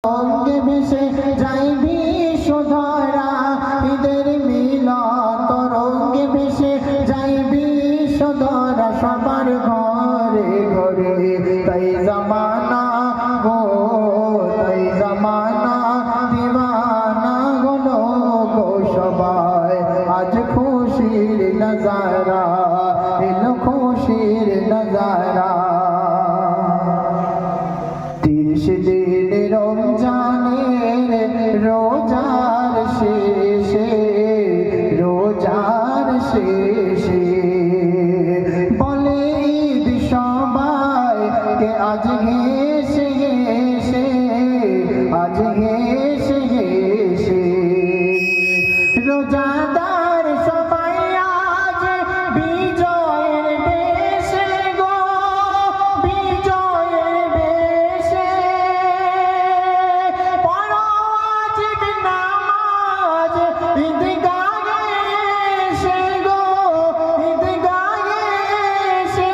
অঙ্গে ভেসে যাই বিশ্বধরা ঈদের মিলাদ রঙ্গে ভেসে যাই বিশ্বধরা সবার ঘরে ঘরে তাই জামানা গো তাই জামানা দিওয়ানা হলো গো সবাই আজ খুশির নজারা এলো খুশির নজারা 30 দিন রমজানের রোজার শেষে বলে ঈদ সবাই কে আজ ঘেসে ঘেসে আজ ঘেসে ঘেসে রোজাদার সবাই আজ বিজয়ের বেশে গো বিজয়ের বেশে পড়ো ওয়াজিব নামাজ ঈদগাহে এসে গো ঈদগাহে এসে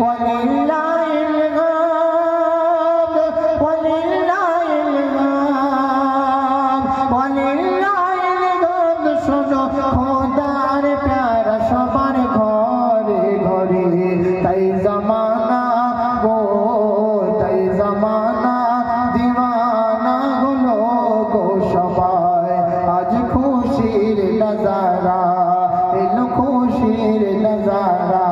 ওয়ালিল্লাহিল হামদ ওয়ালিল্লাহিল হামদ ওয়ালিল্লাহিল হামদ শোনো খোদার প্যারা সবার ঘরে ঘরে তাই জামানা গো তাই জামানা দিওয়ানা হলো গো সবাই আজ খুশির নজারা এলো খুশির নজারা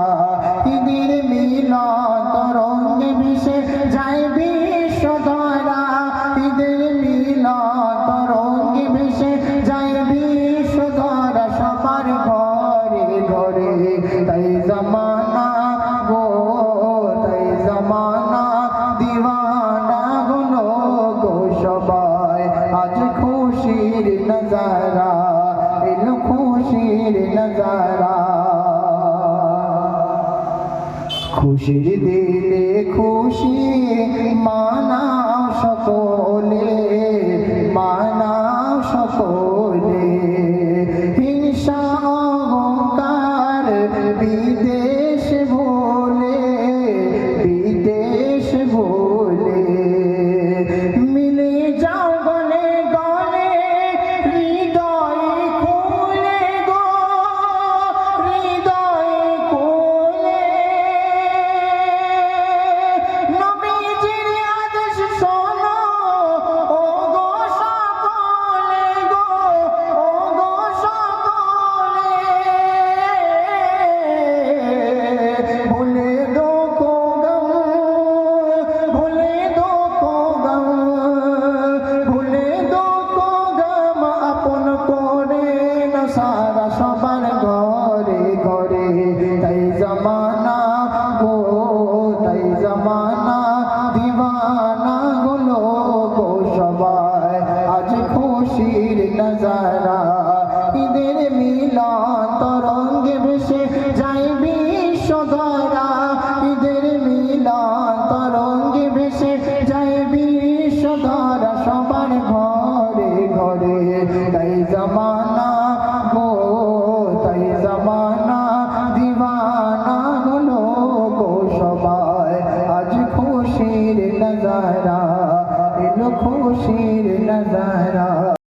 ঈদের মিলাদ রঙ্গে ভেসে যায় বিশ্বধরা ঈদের মিলাদ রঙ্গে ভেসে যায় বিশ্বধরা সবার ঘরে ঘরে তাই জামানা গো তাই জামানা দিওয়ানা হলো গো সবাই আজ খুশির নজারা এলো খুশির নজারা খুশির